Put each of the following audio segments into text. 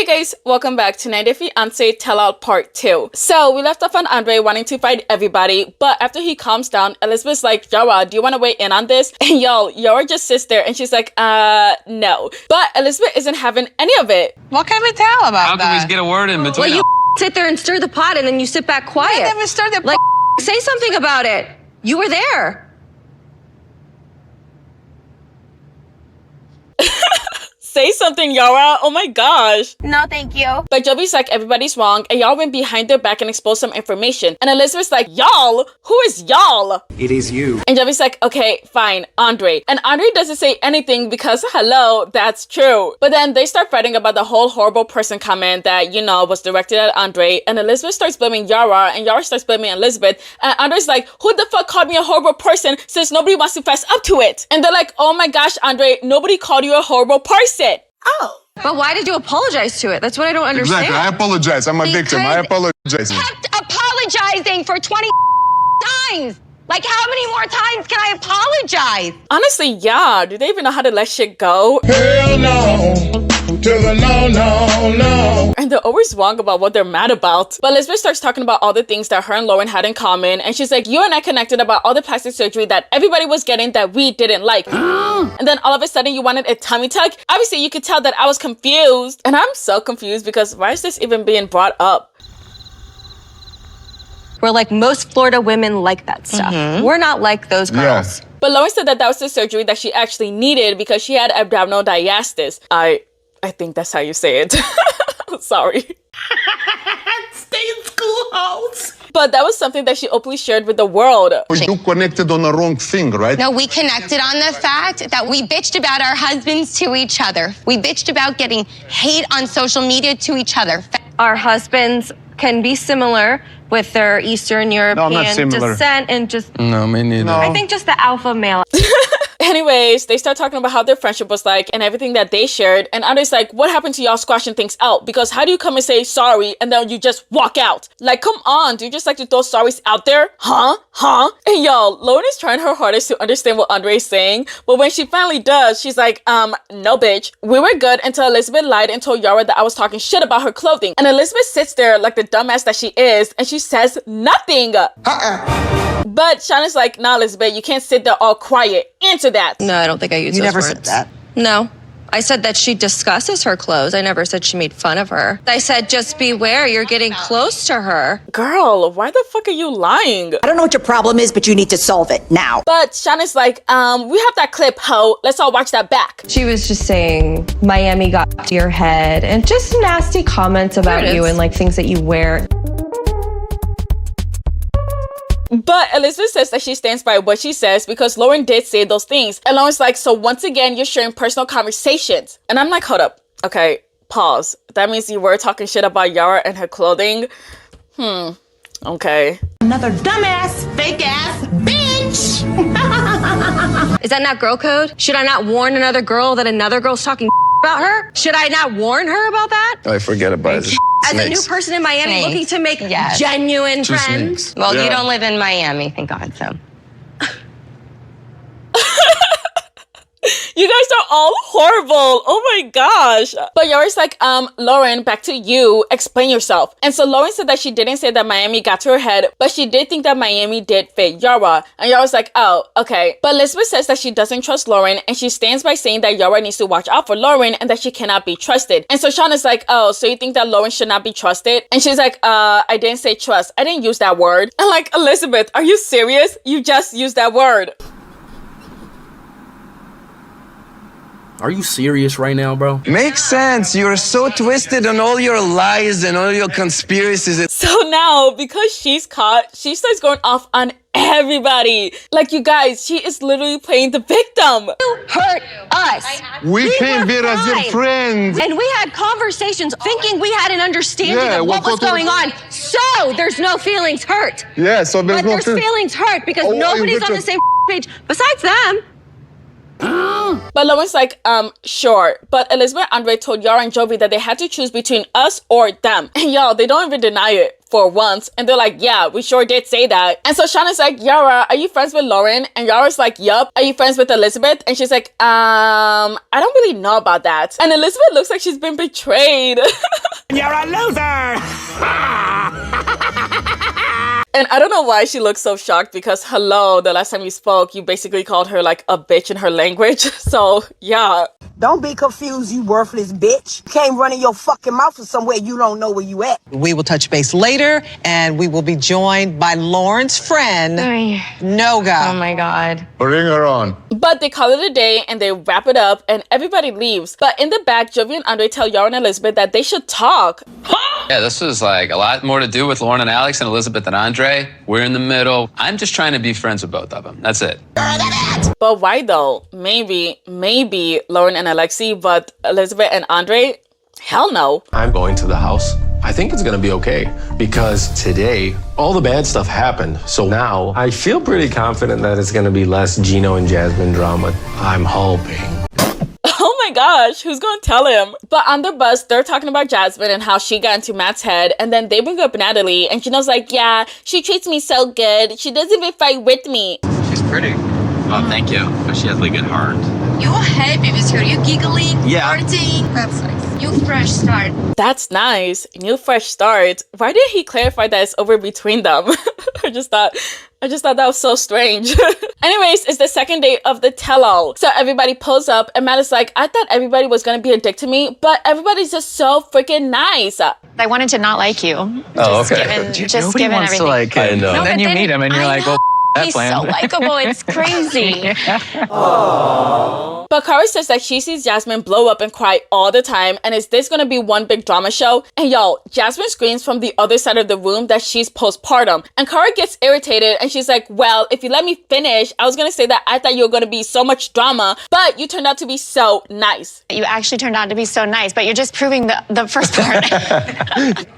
Hey guys, welcome back to 90 Fiance Tell Out Part 2. So we left off on Andre wanting to fight everybody, but after he calms down, Elizabeth's like, Yara, do you want to weigh in on this? And y'all, Yara just sits there and she's like, no. But Elizabeth isn't having any of it. What can we tell about that? How can we get a word in between? Well, you sit there and stir the pot and then you sit back quiet. I never stirred the pot. Like, say something about it. You were there. Say something, Yara. Oh my gosh. No, thank you. But Jovi's like, everybody's wrong, and y'all went behind their back and exposed some information. And Elizabeth's like, y'all? Who is y'all? It is you. And Jovi's like, okay, fine, Andre. And Andre doesn't say anything because, hello, that's true. But then they start fighting about the whole horrible person comment that, you know, was directed at Andre. And Elizabeth starts blaming Yara, and Yara starts blaming Elizabeth. And Andre's like, who the fuck called me a horrible person since nobody wants to fess up to it? And they're like, oh my gosh, Andre, nobody called you a horrible person. Oh. But why did you apologize to it? That's what I don't understand. Exactly. I apologize. I'm a victim. I apologize. Kept apologizing for 20 times. Like, how many more times can I apologize? Honestly, yeah. Do they even know how to let shit go? Hell no. To the no. And they're always wrong about what they're mad about. But Elizabeth starts talking about all the things that her and Lauren had in common. And she's like, you and I connected about all the plastic surgery that everybody was getting that we didn't like. And then all of a sudden you wanted a tummy tuck. Obviously, you could tell that I was confused. And I'm so confused because why is this even being brought up? We're like, most Florida women like that stuff. We're not like those girls. Yeah. But Lauren said that that was the surgery that she actually needed because she had abdominal diastasis. I think that's how you say it. Sorry. Stay in school, hoes. But that was something that she openly shared with the world. You connected on the wrong thing, right? No, we connected on the fact that we bitched about our husbands to each other. We bitched about getting hate on social media to each other. Our husbands can be similar with their Eastern European descent and just... No, me neither. I think just the alpha male. Anyways, they start talking about how their friendship was like and everything that they shared. And Andre's like, what happened to y'all squashing things out? Because how do you come and say sorry and then you just walk out? Like, come on, do you just like to throw sorries out there? Huh? And y'all, Lauren is trying her hardest to understand what Andre is saying. But when she finally does, she's like, no bitch. We were good until Elizabeth lied and told Yara that I was talking shit about her clothing. And Elizabeth sits there like the dumbass that she is and she says nothing. But Shauna's like, nah, Elizabeth, you can't sit there all quiet. Answer that. No, I don't think I used those words. You never said that. No. I said that she discusses her clothes. I never said she made fun of her. I said, just beware, you're getting close to her. Girl, why the fuck are you lying? I don't know what your problem is, but you need to solve it now. But Shauna's like, we have that clip, ho. Let's all watch that back. She was just saying Miami got to your head and just nasty comments about you and like things that you wear. But Elizabeth says that she stands by what she says because Lauren did say those things. And Lauren's like, so once again, you're sharing personal conversations. And I'm like, hold up. Okay, pause. That means you were talking shit about Yara and her clothing? Okay. Another dumbass, fake ass bitch. Is that not girl code? Should I not warn another girl that another girl's talking about her? Should I not warn her about that? I forget about it. As a new person in Miami looking to make genuine friends. Well, you don't live in Miami, thank God, so. You guys are all horrible. Oh my gosh. But Yara's like, Lauren, back to you. Explain yourself. And so Lauren said that she didn't say that Miami got to her head, but she did think that Miami did fit Yara. And Yara's like, oh, okay. But Elizabeth says that she doesn't trust Lauren, and she stands by saying that Yara needs to watch out for Lauren and that she cannot be trusted. And so Shauna's like, oh, so you think that Lauren should not be trusted? And she's like, I didn't say trust. I didn't use that word. And like, Elizabeth, are you serious? You just used that word. Are you serious right now, bro? Makes sense. You're so twisted on all your lies and all your conspiracies. So now, because she's caught, she starts going off on everybody. Like, you guys, she is literally playing the victim. You hurt us. We came here as your friends. And we had conversations thinking we had an understanding of what was going on. So there's no feelings hurt. Yeah, so But there's feelings hurt because nobody's on the same page besides them. But Lauren's like, sure. But Elizabeth and Andre told Yara and Jovi that they had to choose between us or them. And y'all, they don't even deny it. for once. And they're like, yeah, we sure did say that. And so Sean is like, Yara, are you friends with Lauren? And Yara's like, yup. Are you friends with Elizabeth? And she's like, I don't really know about that. And Elizabeth looks like she's been betrayed. You're a loser! And I don't know why she looks so shocked because, hello, the last time you spoke, you basically called her like a bitch in her language. So, yeah. Don't be confused, you worthless bitch. You can't run in your fucking mouth from somewhere you don't know where you at. We will touch base later, and we will be joined by Lauren's friend, Noga. Oh my God. Bring her on. But they call it a day and they wrap it up and everybody leaves. But in the back, Jovi and Andre tell Yara and Elizabeth that they should talk. Yeah, this was like a lot more to do with Lauren and Alex and Elizabeth and Andre. We're in the middle. I'm just trying to be friends with both of them. That's it. But why though? Maybe Lauren and Alexi, but Elizabeth and Andre? Hell no. I'm going to the house. I think it's gonna be okay because today, all the bad stuff happened. So now I feel pretty confident that it's gonna be less Gino and Jasmine drama. I'm hoping. Oh my gosh, who's gonna tell him? But on the bus, they're talking about Jasmine and how she got into Matt's head. And then they bring up Natalie and Gino's like, yeah, she treats me so good. She doesn't even fight with me. She's pretty. Oh, thank you. But she has like a good heart. You're happy with her. You're giggling, Yeah. farting. That's nice. You fresh start. That's nice. New fresh start. Why did he clarify that it's over between them? I just thought that was so strange. Anyways, it's the second day of the tell-all. So everybody pulls up and Matt is like, I thought everybody was gonna be a dick to me, but everybody's just so freaking nice. I wanted to not like you. Oh, okay. Nobody wants to like I know. And then you meet him and you're like, well, that He's plan. so likable. It's crazy. But Kara says that she sees Jasmine blow up and cry all the time, and is this gonna be one big drama show? And yo, Jasmine screams from the other side of the room that she's postpartum, and Kara gets irritated and she's like, well, if you let me finish, I was gonna say that I thought you were gonna be so much drama, but you turned out to be so nice. You actually turned out to be so nice, but you're just proving the first part.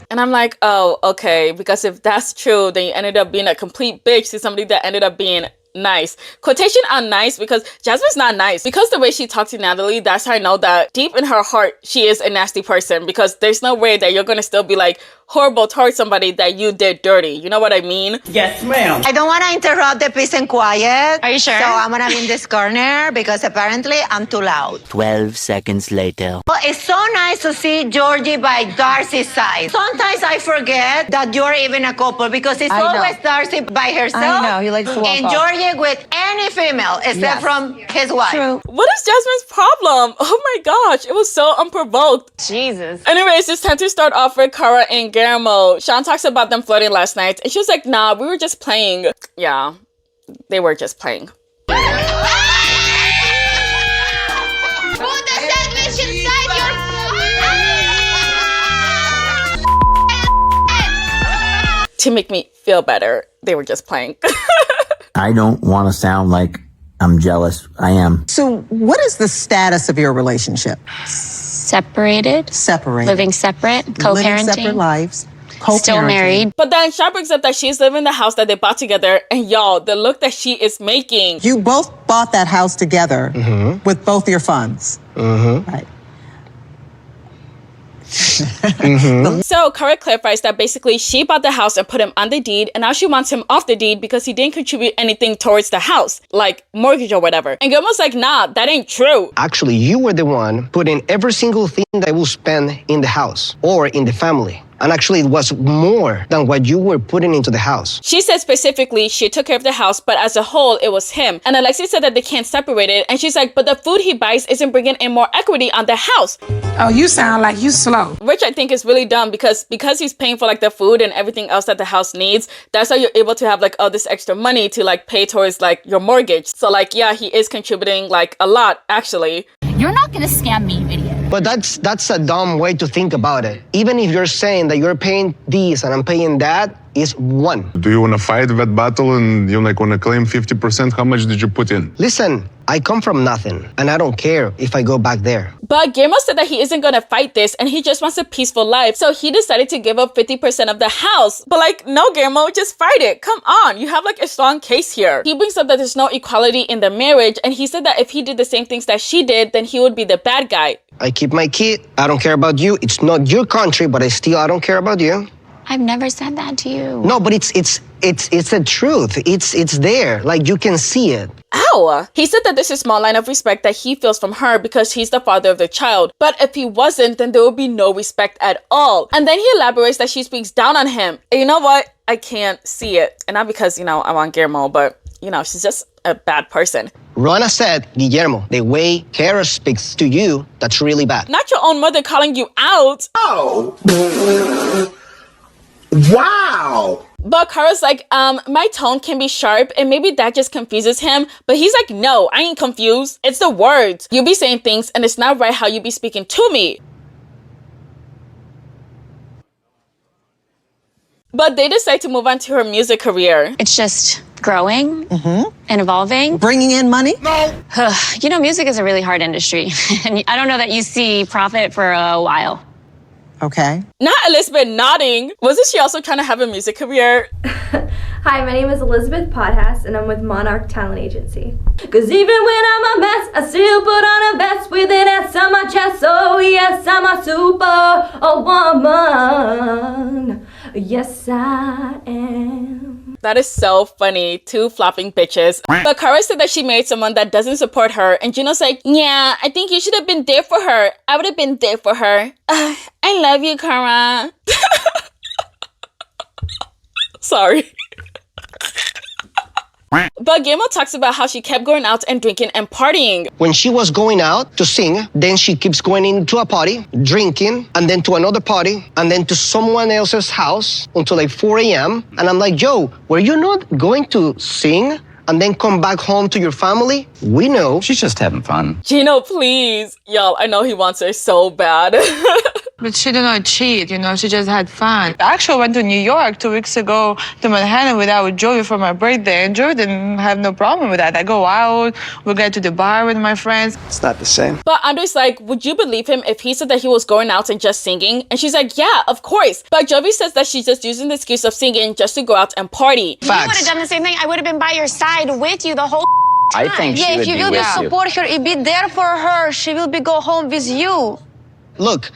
And I'm like, oh, okay, because if that's true, then you ended up being a complete bitch to somebody that ended up being nice. Quotation on nice, because Jasmine's not nice. Because the way she talked to Natalie, that's how I know that deep in her heart, she is a nasty person, because there's no way that you're gonna still be like horrible towards somebody that you did dirty. You know what I mean? Yes, ma'am. I don't want to interrupt the peace and quiet. Are you sure? So I'm going to be in this corner because apparently I'm too loud. 12 seconds later. Well, it's so nice to see Georgie by Darcy's side. Sometimes I forget that you're even a couple because it's always Darcy by herself. I know, he likes to walk and off. Georgie with any female except from his wife. True. What is Jasmine's problem? Oh my gosh, it was so unprovoked. Jesus. Anyways, it's time to start off with Kara and Guillermo. Sean talks about them flirting last night, and she was like, nah, we were just playing. Yeah, they were just playing. Put the sandwich inside your... To make me feel better, they were just playing. I don't want to sound like I'm jealous. I am. So, what is the status of your relationship? Separated. Separated. Living separate. Living Co-parenting. separate lives. Co-parenting. Still married. But then Sean brings up that she's living in the house that they bought together, and y'all, the look that she is making. You both bought that house together with both your funds. Right. So Kara clarifies that basically she bought the house and put him on the deed, and now she wants him off the deed because he didn't contribute anything towards the house, like mortgage or whatever. And Guillermo's like, nah, that ain't true. Actually, you were the one putting every single thing that I will spend in the house or in the family. And actually, it was more than what you were putting into the house. She said specifically she took care of the house, but as a whole, it was him. And Alexi said that they can't separate it. And she's like, but the food he buys isn't bringing in more equity on the house. Oh, you sound like you slow. Which I think is really dumb because he's paying for like the food and everything else that the house needs. That's how you're able to have like all this extra money to like pay towards like your mortgage. So like, yeah, he is contributing like a lot actually. You're not gonna scam me, idiot. But that's a dumb way to think about it. Even if you're saying that you're paying this and I'm paying that, is one. Do you want to fight that battle and you like want to claim 50%? How much did you put in? Listen, I come from nothing and I don't care if I go back there. But Guillermo said that he isn't gonna fight this and he just wants a peaceful life. So he decided to give up 50% of the house. But like, no, Guillermo, just fight it. Come on, you have like a strong case here. He brings up that there's no equality in the marriage, and he said that if he did the same things that she did, then he would be the bad guy. I keep my kid. I don't care about you. It's not your country, but I don't care about you. I've never said that to you. No, but it's the truth. It's there. Like, you can see it. Ow! He said that this is a small line of respect that he feels from her because he's the father of the child. But if he wasn't, then there would be no respect at all. And then he elaborates that she speaks down on him. And you know what? I can't see it. And not because, you know, I want Guillermo, but, you know, she's just a bad person. Rona said, Guillermo, the way Kara speaks to you, that's really bad. Not your own mother calling you out. Oh. Wow. But Kara's like, my tone can be sharp and maybe that just confuses him. But he's like, no, I ain't confused. It's the words. You be saying things and it's not right how you be speaking to me. But they decide to move on to her music career. It's just growing and evolving. Bringing in money? No. You know, music is a really hard industry. And I don't know that you see profit for a while. Okay. Not Elizabeth nodding. Wasn't she also trying to have a music career? Hi, my name is Elizabeth Podhas, and I'm with Monarch Talent Agency. Cause even when I'm a mess, I still put on a vest with an S on my chest. Oh yes, I'm a superwoman. Yes, I am. That is so funny. Two flopping bitches. But Kara said that she married someone that doesn't support her. And Juno's like, yeah, I think you should have been there for her. I would have been there for her. I love you, Kara. Sorry. But Guillermo talks about how she kept going out and drinking and partying. When she was going out to sing, then she keeps going into a party, drinking, and then to another party, and then to someone else's house until like 4 a.m. And I'm like, yo, were you not going to sing and then come back home to your family? We know. She's just having fun. Gino, please. Y'all, I know he wants her so bad. But she did not cheat, you know, she just had fun. I actually went to New York 2 weeks ago to Manhattan with Joey for my birthday, and Joey didn't have no problem with that. I go out, we get to the bar with my friends. It's not the same. But Andre's like, would you believe him if he said that he was going out and just singing? And she's like, yeah, of course. But Jovi says that she's just using the excuse of singing just to go out and party. Facts. You would have done the same thing. I would have been by your side with you the whole time. I think she would be with you. If you will support her, you be there for her, she will be go home with you. Look.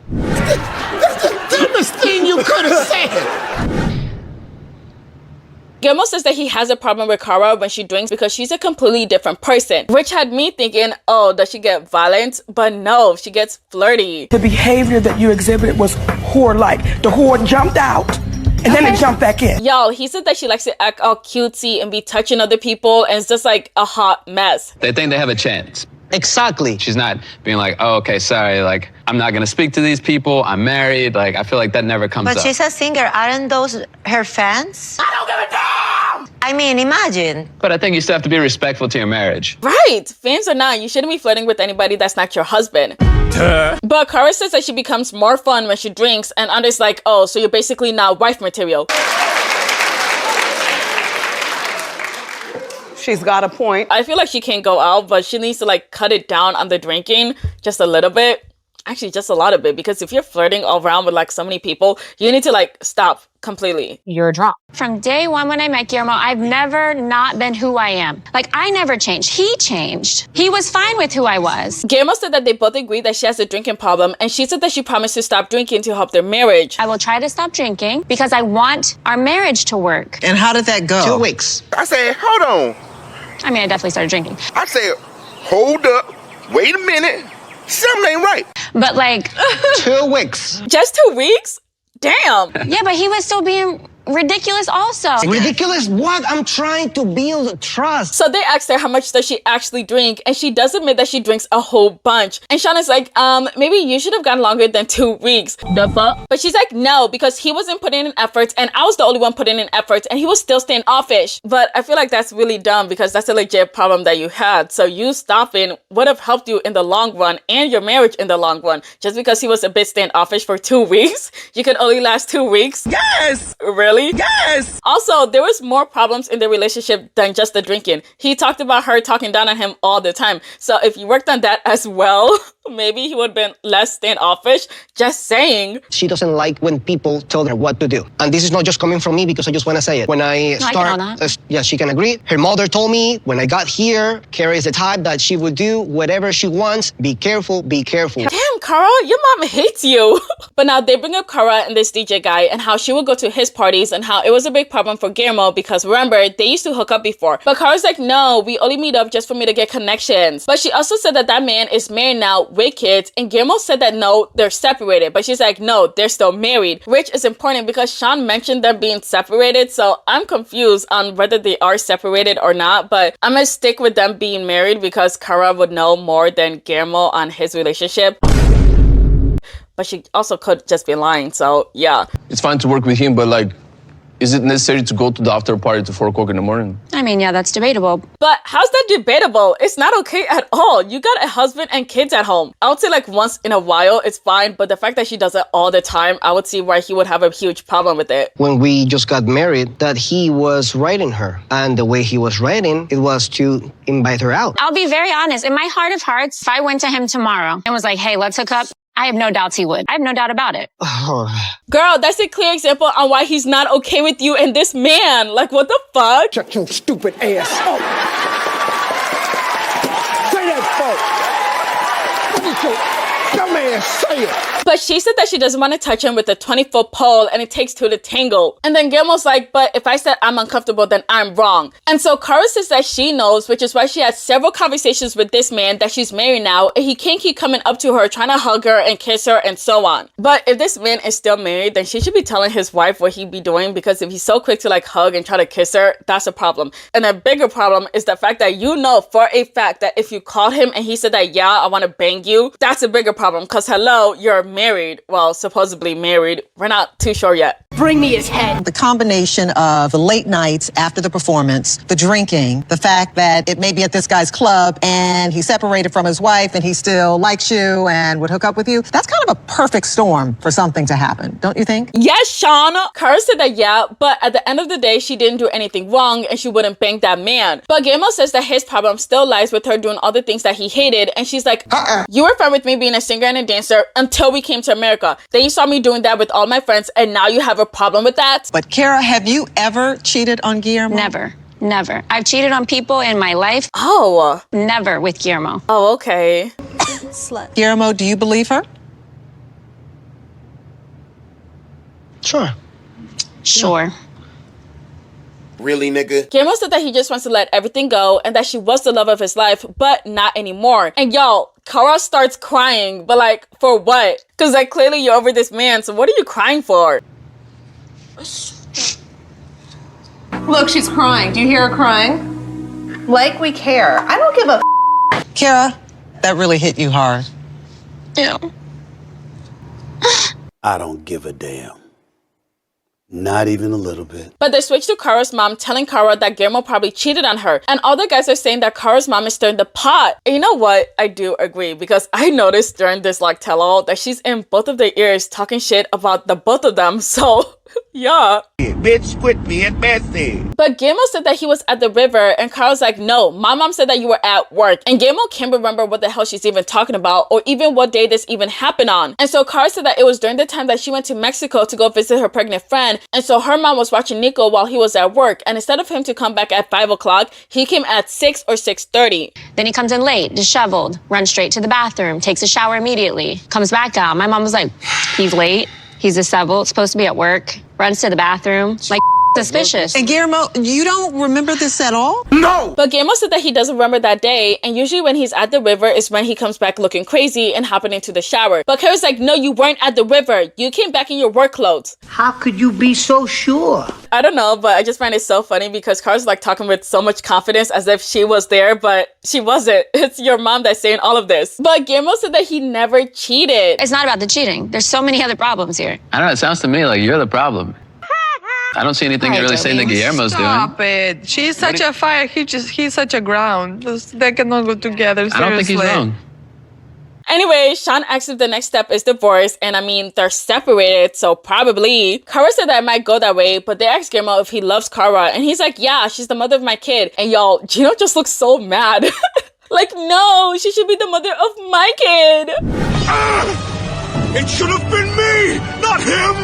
That's the dumbest thing you could have said. Guillermo says that he has a problem with Kara when she drinks because she's a completely different person, which had me thinking, oh, does she get violent? But no, she gets flirty. The behavior that you exhibited was whore-like. The whore jumped out, and then it jumped back in. Y'all, he said that she likes to act all cutesy and be touching other people, and it's just like a hot mess. They think they have a chance. Exactly. She's not being like, oh, okay, sorry, like, I'm not gonna speak to these people, I'm married, like, I feel like that never comes up. But she's a singer, aren't those her fans? I don't give a damn! I mean, imagine. But I think you still have to be respectful to your marriage. Right, fans or not, you shouldn't be flirting with anybody that's not your husband. But Kara says that she becomes more fun when she drinks, and Andre's like, oh, so you're basically not wife material. She's got a point. I feel like she can't go out, but she needs to like cut it down on the drinking just a little bit. Actually, just a lot of it, because if you're flirting all around with like so many people, you need to like stop completely. You're drunk. From day one when I met Guillermo, I've never not been who I am. Like, I never changed. He changed. He was fine with who I was. Guillermo said that they both agreed that she has a drinking problem, and she said that she promised to stop drinking to help their marriage. I will try to stop drinking because I want our marriage to work. And how did that go? 2 weeks. I said, hold on. I mean, I definitely started drinking. I said, hold up, wait a minute, something ain't right. But like... 2 weeks. Just 2 weeks? Damn. Yeah, but he was still being ridiculous also. Ridiculous what? I'm trying to build trust. So they asked her how much does she actually drink, and she does admit that she drinks a whole bunch. And Shauna's like, maybe you should have gone longer than 2 weeks. The fuck? But she's like, no, because he wasn't putting in effort, and I was the only one putting in effort, and he was still standoffish. But I feel like that's really dumb, because that's a legit problem that you had. So you stopping would have helped you in the long run and your marriage in the long run. Just because he was a bit standoffish for 2 weeks, you could only last 2 weeks? Yes! Really? Yes! Also, there was more problems in their relationship than just the drinking. He talked about her talking down on him all the time. So if you worked on that as well, maybe he would have been less standoffish. Just saying. She doesn't like when people tell her what to do. And this is not just coming from me because I just want to say it. When I yeah, she can agree. Her mother told me when I got here, Kara is the type that she would do whatever she wants. Be careful, be careful. Damn, Kara, your mom hates you. But now they bring up Kara and this DJ guy and how she would go to his parties and how it was a big problem for Guillermo because remember, they used to hook up before. But Kara's like, no, we only meet up just for me to get connections. But she also said that that man is married now with kids, and Guillermo said that no, they're separated. But she's like, no, they're still married, which is important because Sean mentioned them being separated, so I'm confused on whether they are separated or not, but I'm gonna stick with them being married because Kara would know more than Guillermo on his relationship. But she also could just be lying, so yeah. It's fine to work with him, but like, is it necessary to go to the after party to 4 o'clock in the morning? I mean, yeah, that's debatable. But how's that debatable? It's not okay at all. You got a husband and kids at home. I would say like once in a while, it's fine. But the fact that she does it all the time, I would see why he would have a huge problem with it. When we just got married, that he was writing her. And the way he was writing, it was to invite her out. I'll be very honest. In my heart of hearts, if I went to him tomorrow and was like, hey, let's hook up, I have no doubts he would. I have no doubt about it. Girl, that's a clear example on why he's not okay with you and this man. Like, what the fuck? Shut your stupid ass up. Say that, folks. What is your dumb ass say it? But she said that she doesn't want to touch him with a 20-foot pole and it takes two to tangle. And then Guillermo's like, but if I said I'm uncomfortable, then I'm wrong. And so Kara says that she knows, which is why she had several conversations with this man that she's married now, and he can't keep coming up to her, trying to hug her and kiss her and so on. But if this man is still married, then she should be telling his wife what he'd be doing, because if he's so quick to like hug and try to kiss her, that's a problem. And a bigger problem is the fact that you know for a fact that if you called him and he said that, yeah, I want to bang you, that's a bigger problem, because hello, you're married. Well, supposedly married. We're not too sure yet. Bring me his head. The combination of the late nights after the performance, the drinking, the fact that it may be at this guy's club and he's separated from his wife and he still likes you and would hook up with you, that's kind of a perfect storm for something to happen, don't you think? Yes, Sean. Kara said that, yeah, but at the end of the day, she didn't do anything wrong and she wouldn't bang that man. But Guillermo says that his problem still lies with her doing all the things that he hated, and she's like, you were fine with me being a singer and a dancer until we came to America. Then you saw me doing that with all my friends, and now you have a problem with that? But Kara, have you ever cheated on Guillermo? Never. Never. I've cheated on people in my life. Oh. Never with Guillermo. Oh, okay. Slut. Guillermo, do you believe her? Sure. Sure. Really, nigga? Guillermo said that he just wants to let everything go and that she was the love of his life, but not anymore. And y'all, Kara starts crying, but like, for what? Because like, clearly you're over this man, so what are you crying for? Look, she's crying. Do you hear her crying? Like we care. I don't give a Kara, that really hit you hard. Yeah. I don't give a damn. Not even a little bit. But they switched to Kara's mom, telling Kara that Guillermo probably cheated on her. And all the guys are saying that Kara's mom is stirring the pot. And you know what? I do agree, because I noticed during this like tell-all that she's in both of their ears talking shit about the both of them. So yeah. Bitch, quit being messy. But Guillermo said that he was at the river, and Kara's like, no, my mom said that you were at work. And Guillermo can't remember what the hell she's even talking about, or even what day this even happened on. And so Kara said that it was during the time that she went to Mexico to go visit her pregnant friend. And so her mom was watching Nico while he was at work. And instead of him to come back at 5 o'clock, he came at 6 or 6:30. Then he comes in late, disheveled, runs straight to the bathroom, takes a shower immediately, comes back out. My mom was like, he's late, he's disheveled, supposed to be at work, runs to the bathroom, like suspicious. And Guillermo, you don't remember this at all? No! But Guillermo said that he doesn't remember that day, and usually when he's at the river is when he comes back looking crazy and hopping into the shower. But Kara's like, no, you weren't at the river. You came back in your work clothes. How could you be so sure? I don't know, but I just find it so funny because Kara's like talking with so much confidence as if she was there, but she wasn't. It's your mom that's saying all of this. But Guillermo said that he never cheated. It's not about the cheating. There's so many other problems here. I don't know. It sounds to me like you're the problem. I don't see anything you're really saying that Guillermo's doing. Stop it. She's such a fire. He's such a ground. They cannot go together, seriously. I don't think he's wrong. Anyway, Sean asks if the next step is divorce, and I mean, they're separated, so probably. Kara said that it might go that way, but they asked Guillermo if he loves Kara, and he's like, yeah, she's the mother of my kid. And y'all, Gino just looks so mad. Like, no, she should be the mother of my kid. It should have been me, not him.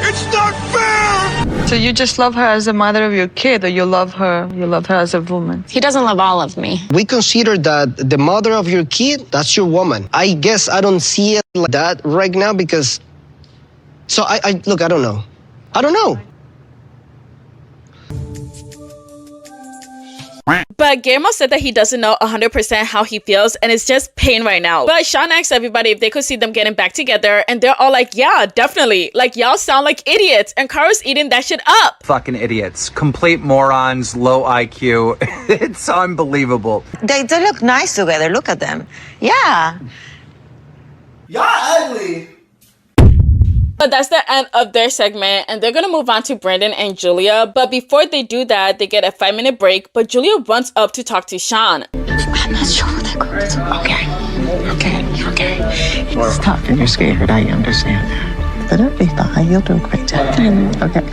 It's not fair. So you just love her as a mother of your kid, or you love her as a woman? He doesn't love all of me. We consider that the mother of your kid, that's your woman. I guess I don't see it like that right now because... So look, I don't know. I don't know. But Guillermo said that he doesn't know 100% how he feels and it's just pain right now. But Sean asked everybody if they could see them getting back together and they're all like, yeah, definitely. Like, y'all sound like idiots and Cara's eating that shit up. Fucking idiots. Complete morons, low IQ. It's unbelievable. They look nice together. Look at them. Yeah. Y'all ugly. But that's the end of their segment and they're gonna move on to Brandon and Julia. But before they do that, they get a 5-minute break, but Julia runs up to talk to Sean. I'm not sure what that girl is. Okay. It's tough and you're scared. I understand that. But it'll be fine. You'll do a great job. Okay.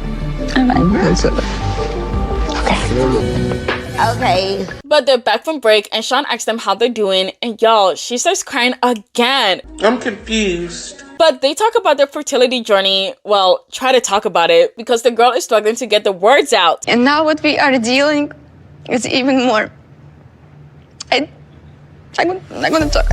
Okay. But they're back from break and Sean asks them how they're doing and y'all, she starts crying again. I'm confused. But they talk about their fertility journey. Well, try to talk about it because the girl is struggling to get the words out. And now what we are dealing is even more. I'm gonna talk.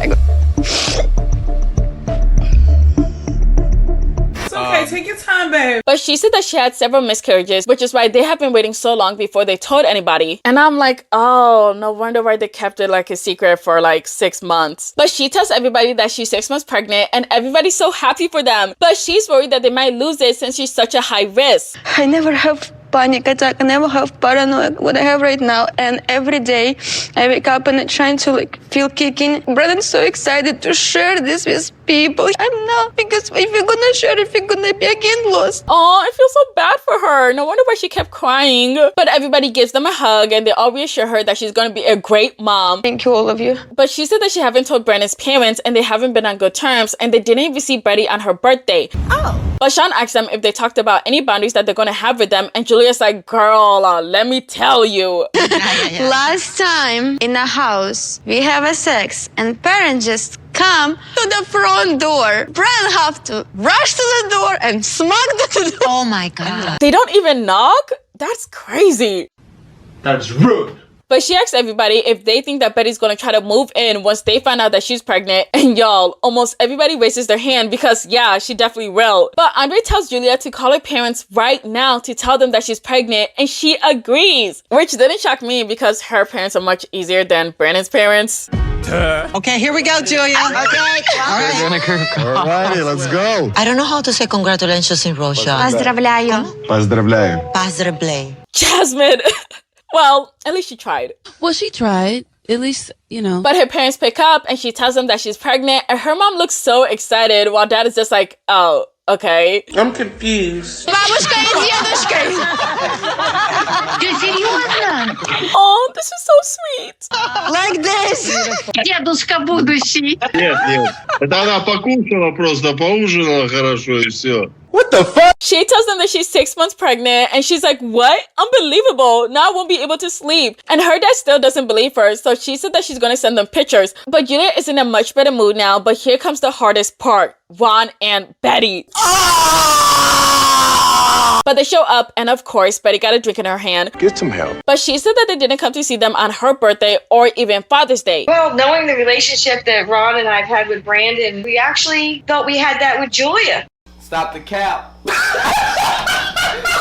It's okay, take your time, babe. But she said that she had several miscarriages, which is why they have been waiting so long before they told anybody. And I'm like, oh, no wonder why they kept it like a secret for like 6 months. But she tells everybody that she's 6 months pregnant and everybody's so happy for them. But she's worried that they might lose it since she's such a high risk. I never have panic attack. I never have paranoia, what I have right now. And every day I wake up and I'm trying to like feel kicking. Brandon's so excited to share this with people. I'm not, because if you're gonna share it, you're gonna be again lost. Oh, I feel so bad for her. No wonder why she kept crying. But everybody gives them a hug and they all reassure her that she's gonna be a great mom. Thank you, all of you. But she said that she haven't told Brandon's parents and they haven't been on good terms and they didn't even see Betty on her birthday. Oh. But Sean asked them if they talked about any boundaries that they're gonna have with them and Julia's like, girl, let me tell you. Last time in the house, we have a sex and parents just come to the front door. Brandon have to rush to the door and smack the door. Oh my God. They don't even knock? That's crazy. That's rude. But she asked everybody if they think that Betty's gonna try to move in once they find out that she's pregnant. And y'all, almost everybody raises their hand because yeah, she definitely will. But Andre tells Julia to call her parents right now to tell them that she's pregnant and she agrees. Which didn't shock me because her parents are much easier than Brandon's parents. Okay, here we go, Julia. Okay. All righty, let's go. I don't know how to say congratulations in Russian. Поздравляю. Поздравляю. Jasmine. Well, at least she tried. Well, she tried. At least, you know. But her parents pick up and she tells them that she's pregnant and her mom looks so excited while dad is just like, oh, okay. I'm confused. Бабушка и дедушка. Oh, this is so sweet. Like this. Дедушка будущий. Нет. Это она покушала просто, поужинала хорошо и все. What the fuck? She tells them that she's 6 months pregnant and she's like, what? Unbelievable. Now I won't be able to sleep. And her dad still doesn't believe her. So she said that she's going to send them pictures. But Julia is in a much better mood now. But here comes the hardest part. Ron and Betty. But they show up and of course Betty got a drink in her hand. Get some help. But she said that they didn't come to see them on her birthday or even Father's Day. Well, knowing the relationship that Ron and I've had with Brandon, we actually thought we had that with Julia. Stop the cap. Stop the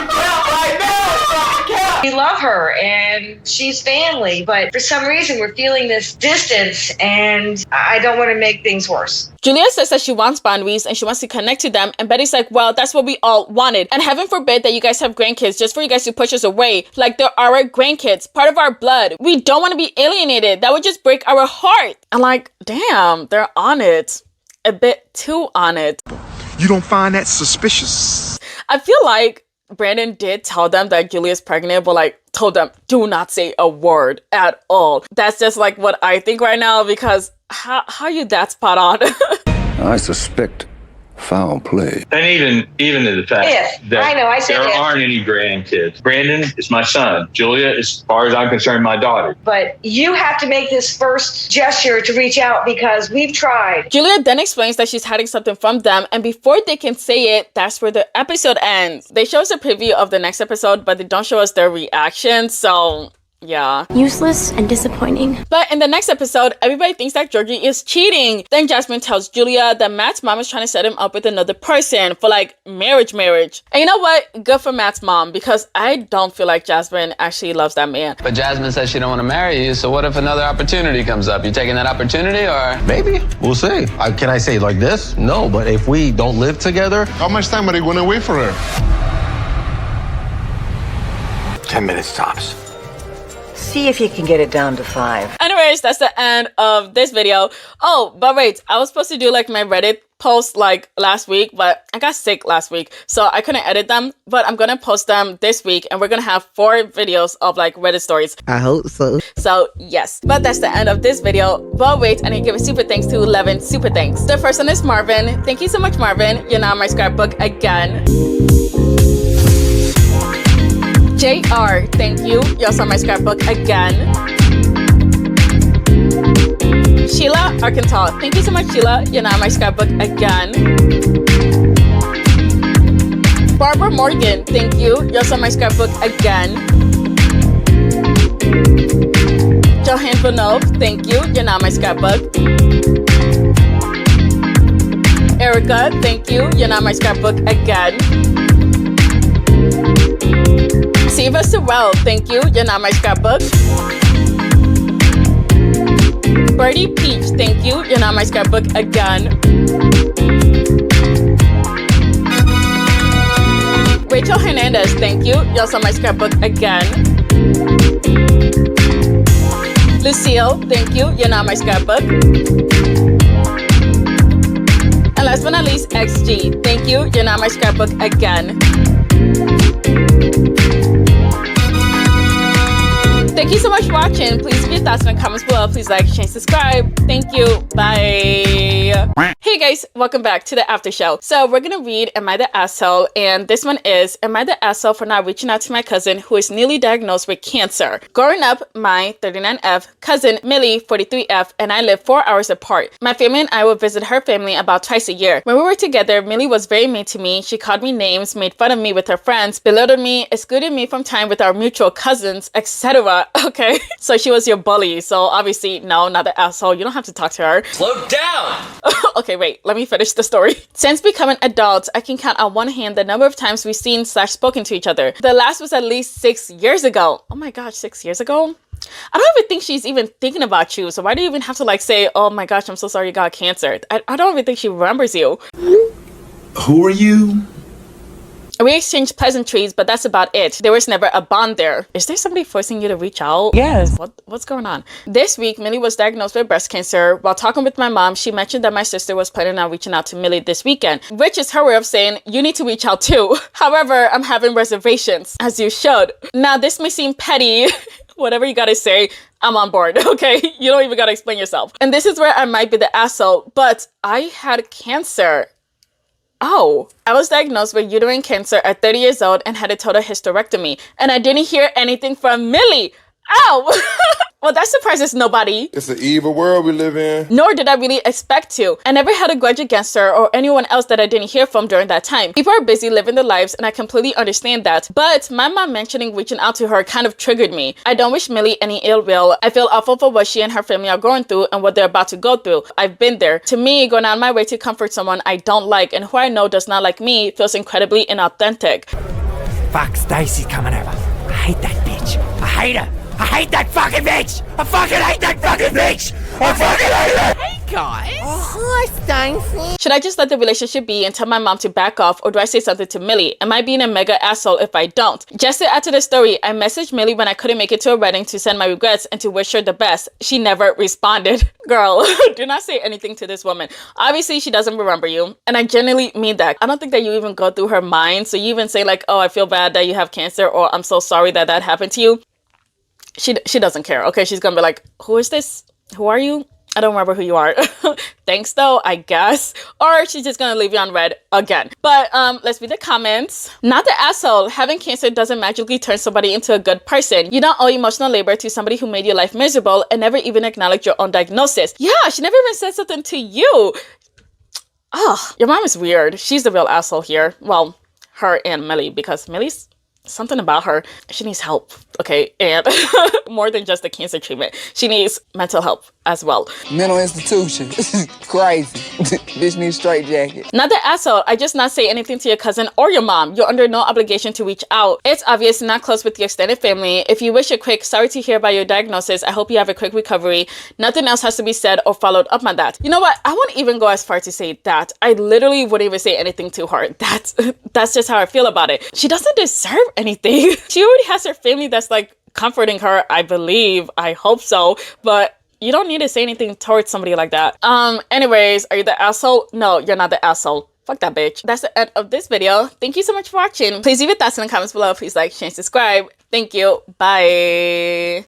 cap right now. Stop the cap. We love her and she's family, but for some reason we're feeling this distance and I don't want to make things worse. Julia says that she wants boundaries and she wants to connect to them. And Betty's like, well, that's what we all wanted. And heaven forbid that you guys have grandkids just for you guys to push us away. Like they're our grandkids, part of our blood. We don't want to be alienated. That would just break our heart. I'm like, damn, they're on it. A bit too on it. You don't find that suspicious? I feel like Brandon did tell them that Julia's pregnant, but like told them, do not say a word at all. That's just like what I think right now because how you that spot on? I suspect Foul play. And even to the fact that I know, I said there if. aren't any grandkids. Brandon is my son. Julia is, as far as I'm concerned, my daughter. But you have to make this first gesture to reach out because we've tried. Julia then explains that she's hiding something from them, and before they can say it, that's where the episode ends. They show us a preview of the next episode, but they don't show us their reaction, so yeah. Useless and disappointing. But in the next episode, everybody thinks that Georgie is cheating. Then Jasmine tells Julia that Matt's mom is trying to set him up with another person for like marriage. And you know what? Good for Matt's mom, because I don't feel like Jasmine actually loves that man. But Jasmine says she don't want to marry you, so what if another opportunity comes up? You taking that opportunity or? Maybe. We'll see. Can I say it like this? No, but if we don't live together. How much time are you going to wait for her? 10 minutes tops. See if you can get it down to 5. Anyways, that's the end of this video. Oh, but wait, I was supposed to do like my Reddit post like last week, but I got sick last week, so I couldn't edit them, but I'm gonna post them this week, and we're gonna have 4 videos of like Reddit stories. I hope so. So yes, but that's the end of this video. But wait, I need to give a super thanks to 11 super thanks. The first one is Marvin. Thank you so much, Marvin. You're now on my scrapbook again. JR, thank you. You're also on my scrapbook again. Sheila, Arkansas. Thank you so much, Sheila. You're now on my scrapbook again. Barbara Morgan, thank you. You're also on my scrapbook again. Johan Bonov, thank you. You're now on my scrapbook. Erica, thank you. You're now on my scrapbook again. Siva Sorrell, thank you. You're not my scrapbook. Birdie Peach, thank you. You're not my scrapbook again. Rachel Hernandez, thank you. You're also on my scrapbook again. Lucille, thank you. You're not my scrapbook. And last but not least, XG, thank you. You're not my scrapbook again. Thank you so much for watching. Please leave your thoughts in the comments below. Please like, share, and subscribe. Thank you. Bye. Hey guys, welcome back to the after show. So we're gonna read Am I the Asshole? And this one is, am I the asshole for not reaching out to my cousin who is newly diagnosed with cancer? Growing up, my 39F cousin Millie, 43F, and I live 4 hours apart. My family and I would visit her family about twice a year. When we were together, Millie was very mean to me. She called me names, made fun of me with her friends, belittled me, excluded me from time with our mutual cousins, etc. Okay, so she was your bully. So obviously, no, not the asshole. You don't have to talk to her. Slow down! Okay, wait, let me finish the story. Since becoming adults, I can count on one hand the number of times we've seen / spoken to each other. The last was at least 6 years ago. Oh my gosh, 6 years ago? I don't even think she's even thinking about you. So why do you even have to like say, oh my gosh, I'm so sorry you got cancer? I don't even think she remembers you. Who are you? We exchanged pleasantries, but that's about it. There was never a bond there. Is there somebody forcing you to reach out? Yes. What's going on? This week, Millie was diagnosed with breast cancer. While talking with my mom, she mentioned that my sister was planning on reaching out to Millie this weekend, which is her way of saying, you need to reach out too. However, I'm having reservations, as you should. Now, this may seem petty. Whatever you gotta say, I'm on board, okay? You don't even gotta explain yourself. And this is where I might be the asshole, but I had cancer. Oh, I was diagnosed with uterine cancer at 30 years old and had a total hysterectomy. And I didn't hear anything from Millie. Ow! Well, that surprises nobody. It's an evil world we live in. Nor did I really expect to. I never had a grudge against her or anyone else that I didn't hear from during that time. People are busy living their lives and I completely understand that. But my mom mentioning reaching out to her kind of triggered me. I don't wish Millie any ill will. I feel awful for what she and her family are going through and what they're about to go through. I've been there. To me, going out of my way to comfort someone I don't like and who I know does not like me feels incredibly inauthentic. Fuck, Stacy's coming over. I hate that bitch. I hate her. I hate that fucking bitch! I fucking hate that fucking bitch! I fucking hate her! Hey guys! Hi, Stacy. Should I just let the relationship be and tell my mom to back off, or do I say something to Millie? Am I being a mega asshole if I don't? Just to add to the story, I messaged Millie when I couldn't make it to a wedding to send my regrets and to wish her the best. She never responded. Girl, do not say anything to this woman. Obviously, she doesn't remember you. And I genuinely mean that. I don't think that you even go through her mind. So you even say like, oh, I feel bad that you have cancer, or I'm so sorry that that happened to you. She doesn't care, okay? She's gonna be like, who is this? Who are you? I don't remember who you are. Thanks though, I guess. Or she's just gonna leave you on red again. But let's read the comments. Not the asshole. Having cancer doesn't magically turn somebody into a good person. You don't owe emotional labor to somebody who made your life miserable and never even acknowledged your own diagnosis. Yeah, she never even said something to you. Oh, your mom is weird. She's the real asshole here. Well, her and Millie, because Millie's something about her. She needs help, okay? And more than just the cancer treatment. She needs mental help as well. Mental institution. Crazy. Bitch needs straight jacket. Not the asshole. I just not say anything to your cousin or your mom. You're under no obligation to reach out. It's obvious you're not close with your extended family. If you wish a quick sorry to hear about your diagnosis, I hope you have a quick recovery. Nothing else has to be said or followed up on that. You know what? I won't even go as far to say that. I literally wouldn't even say anything to her. That's just how I feel about it. She doesn't deserve anything. She already has her family that's like comforting her, I believe. I hope so. But you don't need to say anything towards somebody like that. Anyways, are you the asshole? No, you're not the asshole. Fuck that bitch. That's the end of this video. Thank you so much for watching. Please leave your thoughts in the comments below. Please like, share, and subscribe. Thank you. Bye.